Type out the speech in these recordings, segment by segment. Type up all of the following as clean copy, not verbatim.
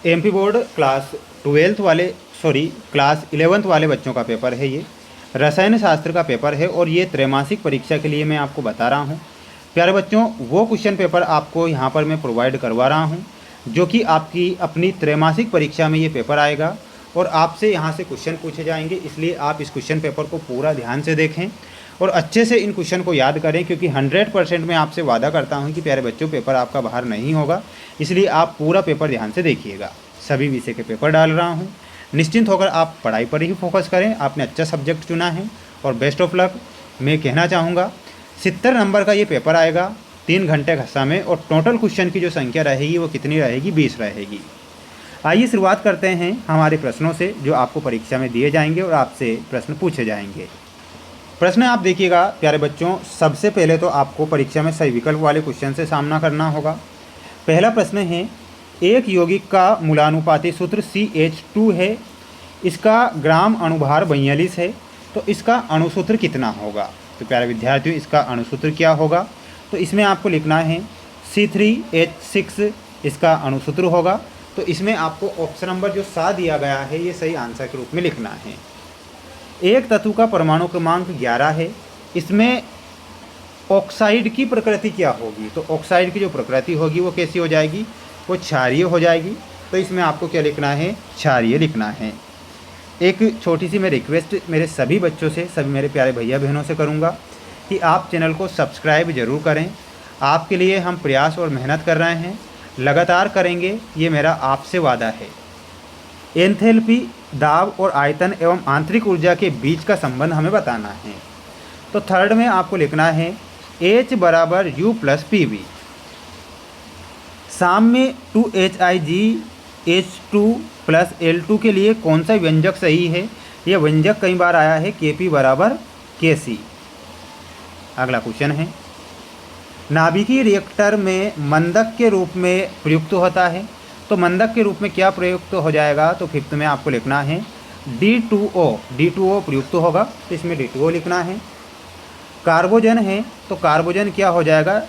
MP board class 11th वाले बच्चों का पेपर है ये। रसायन शास्त्र का पेपर है और ये त्रैमासिक परीक्षा के लिए मैं आपको बता रहा हूँ। प्यारे बच्चों, वो क्वेश्चन पेपर आपको यहाँ पर मैं प्रोवाइड करवा रहा हूँ जो कि आपकी अपनी त्रैमासिक परीक्षा में ये पेपर आएगा और आपसे यहाँ से क्वेश्चन पूछे जाएंगे। इसलिए आप इस क्वेश्चन पेपर को पूरा ध्यान से देखें और अच्छे से इन क्वेश्चन को याद करें, क्योंकि 100% मैं आपसे वादा करता हूं कि प्यारे बच्चों पेपर आपका बाहर नहीं होगा। इसलिए आप पूरा पेपर ध्यान से देखिएगा। सभी विषय के पेपर डाल रहा हूं, निश्चिंत होकर आप पढ़ाई पर ही फोकस करें। आपने अच्छा सब्जेक्ट चुना है और बेस्ट ऑफ लक मैं कहना चाहूँगा। 70 नंबर का ये पेपर आएगा 3 घंटे का समय और टोटल क्वेश्चन की जो संख्या रहेगी वो कितनी रहेगी? 20 रहेगी। आइए शुरुआत करते हैं हमारे प्रश्नों से जो आपको परीक्षा में दिए जाएंगे और आपसे प्रश्न पूछे जाएंगे। प्रश्न आप देखिएगा प्यारे बच्चों। सबसे पहले तो आपको परीक्षा में सही विकल्प वाले क्वेश्चन से सामना करना होगा। पहला प्रश्न है, एक यौगिक का मूलानुपाती सूत्र CH2 है, इसका ग्राम अणुभार 42 है, तो इसका अणुसूत्र कितना होगा? तो प्यारे विद्यार्थियों, इसका अणुसूत्र क्या होगा? तो इसमें आपको लिखना है C3H6 इसका अणुसूत्र होगा। तो इसमें आपको ऑप्शन नंबर जो 7 दिया गया है ये सही आंसर के रूप में लिखना है। एक तत्व का परमाणु क्रमांक 11 है, इसमें ऑक्साइड की प्रकृति क्या होगी? तो ऑक्साइड की जो प्रकृति होगी वो कैसी हो जाएगी? वो क्षारीय हो जाएगी। तो इसमें आपको क्या लिखना है? क्षारीय लिखना है। एक छोटी सी मैं रिक्वेस्ट मेरे सभी बच्चों से, सभी मेरे प्यारे भैया बहनों से करूँगा कि आप चैनल को सब्सक्राइब ज़रूर करें। आपके लिए हम प्रयास और मेहनत कर रहे हैं, लगातार करेंगे, ये मेरा आपसे वादा है। एंथैल्पी, दाब और आयतन एवं आंतरिक ऊर्जा के बीच का संबंध हमें बताना है। तो थर्ड में आपको लिखना है H = U + PV। साम्य 2HIgH2 + L2 के लिए कौन सा व्यंजक सही है? यह व्यंजक कई बार आया है Kp = Kc। अगला क्वेश्चन है, नाभिकीय रिएक्टर में मंदक के रूप में प्रयुक्त होता है, तो मंदक के रूप में क्या प्रयुक्त हो जाएगा? तो फिफ्थ में आपको लिखना है D2O प्रयुक्त होगा, तो इसमें D2O लिखना है। कार्बोजन है, तो कार्बोजन क्या हो जाएगा?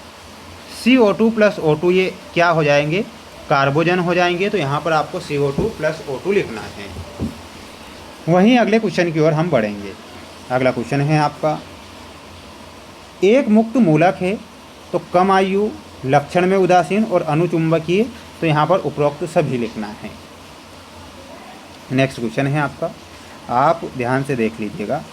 CO2 + O2, ये क्या हो जाएंगे? कार्बोजन हो जाएंगे। तो यहाँ पर आपको CO2 + O2 लिखना है। वहीं अगले क्वेश्चन की ओर हम बढ़ेंगे। अगला क्वेश्चन है आपका, एक मुक्त मूलक है तो कम आयु, लक्षण में उदासीन और अनुचुंबकीय, तो यहाँ पर उपरोक्त सभी लिखना है। नेक्स्ट क्वेश्चन है आपका, आप ध्यान से देख लीजिएगा।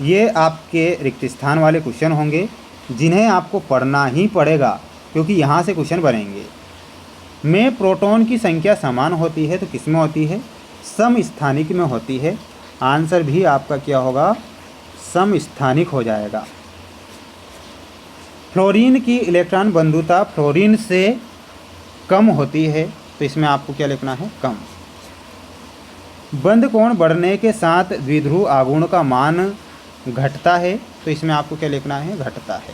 ये आपके रिक्त स्थान वाले क्वेश्चन होंगे जिन्हें आपको पढ़ना ही पड़ेगा, क्योंकि यहाँ से क्वेश्चन बनेंगे। में प्रोटॉन की संख्या समान होती है तो किसमें होती है? समस्थानिक में होती है। आंसर भी आपका क्या होगा? समस्थानिक हो जाएगा। फ्लोरीन की इलेक्ट्रॉन बंधुता फ्लोरीन से कम होती है, तो इसमें आपको क्या लिखना है? कम। बंध कोण बढ़ने के साथ द्विध्रुव आघूर्ण का मान घटता है, तो इसमें आपको क्या लिखना है? घटता है।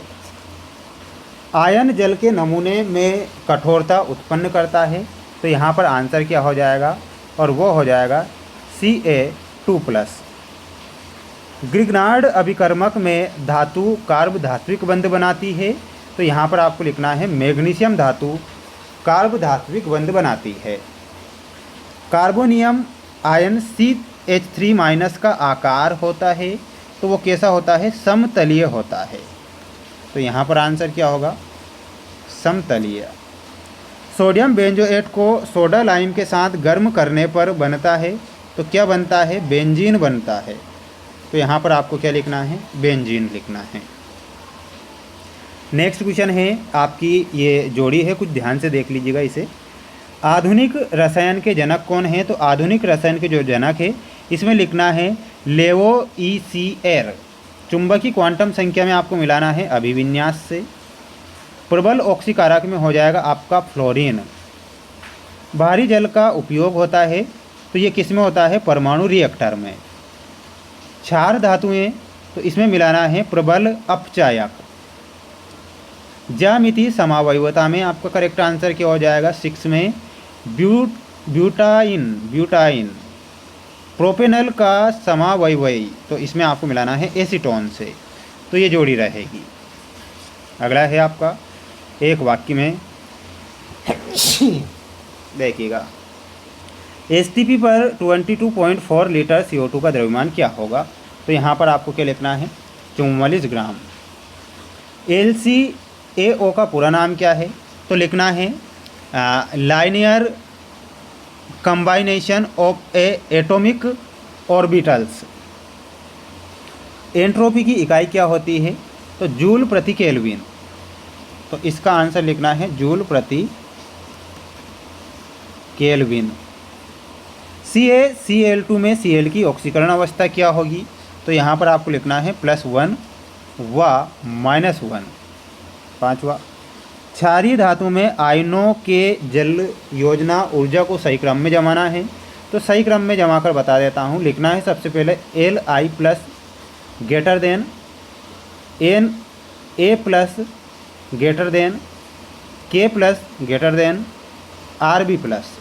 आयन जल के नमूने में कठोरता उत्पन्न करता है, तो यहाँ पर आंसर क्या हो जाएगा? और वो हो जाएगा Ca2+। ग्रिग्नार्ड अभिकर्मक में धातु कार्ब धात्विक बंध बनाती है, तो यहाँ पर आपको लिखना है मैग्नीशियम धातु कार्ब धात्विक बंध बनाती है। कार्बोनियम आयन CH3- का आकार होता है, तो वो कैसा होता है? समतलीय होता है। तो यहाँ पर आंसर क्या होगा? समतलीय। सोडियम बेंजोएट को सोडा लाइम के साथ गर्म करने पर बनता है, तो क्या बनता है? बेंजीन बनता है। तो यहाँ पर आपको क्या लिखना है? बेंजीन लिखना है। नेक्स्ट क्वेश्चन है आपकी, ये जोड़ी है, कुछ ध्यान से देख लीजिएगा इसे। आधुनिक रसायन के जनक कौन है? तो आधुनिक रसायन के जो जनक है इसमें लिखना है लेवोईसीएर। चुंबकीय क्वांटम संख्या में आपको मिलाना है अभिविन्यास से। प्रबल ऑक्सीकारक में हो जाएगा आपका फ्लोरीन। भारी जल का उपयोग होता है, तो ये किस में होता है? परमाणु रिएक्टर में। क्षार धातुएं, तो इसमें मिलाना है प्रबल अपचायक। ज्यामितीय समावयवता में आपका करेक्ट आंसर क्या हो जाएगा? 6 में ब्यूटाइन। प्रोपेनल का समावयवी, तो इसमें आपको मिलाना है एसीटोन से, तो ये जोड़ी रहेगी। अगला है आपका, एक वाक्य में देखिएगा, एसटीपी पर 22.4 लीटर CO2 का द्रव्यमान क्या होगा? तो यहाँ पर आपको क्या लिखना है? 44 ग्राम। LCAO का पूरा नाम क्या है? तो लिखना है linear कंबाइनेशन of atomic orbitals. Entropy की इकाई क्या होती है? तो जूल प्रति केल्विन। तो इसका आंसर लिखना है जूल प्रति केल्विन। CaCl2 में Cl की ऑक्सीकरण अवस्था क्या होगी? तो यहाँ पर आपको लिखना है +1 व -1। पाँचवा, क्षारीय धातु में आयनों के जल योजना ऊर्जा को सही क्रम में जमाना है। तो सही क्रम में जमा कर बता देता हूँ। लिखना है सबसे पहले Li plus greater than Na plus greater than K plus greater than Rb plus.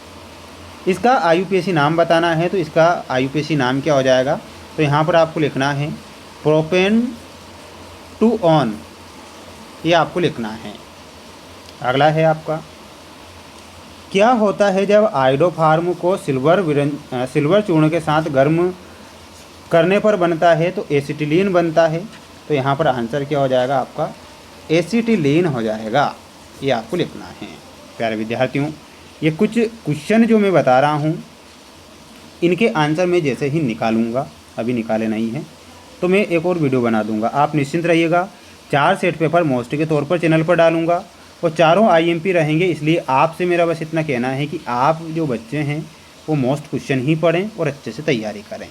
इसका IUPAC नाम बताना है, तो इसका IUPAC नाम क्या हो जाएगा? तो यहाँ पर आपको लिखना है प्रोपेन टू ऑन, ये आपको लिखना है। अगला है आपका, क्या होता है जब आयोडोफार्म को सिल्वर चूर्ण के साथ गर्म करने पर बनता है? तो एसिटिलीन बनता है। तो यहाँ पर आंसर क्या हो जाएगा आपका? एसिटिलीन हो जाएगा। ये आपको लिखना है। प्यारे विद्यार्थियों, ये कुछ क्वेश्चन जो मैं बता रहा हूँ इनके आंसर मैं जैसे ही निकालूंगा, अभी निकाले नहीं हैं, तो मैं एक और वीडियो बना दूंगा। आप निश्चिंत रहिएगा। 4 सेट पेपर मोस्ट के तौर पर चैनल पर डालूंगा और चारों IMP रहेंगे। इसलिए आपसे मेरा बस इतना कहना है कि आप जो बच्चे हैं वो मोस्ट क्वेश्चन ही पढ़ें और अच्छे से तैयारी करें।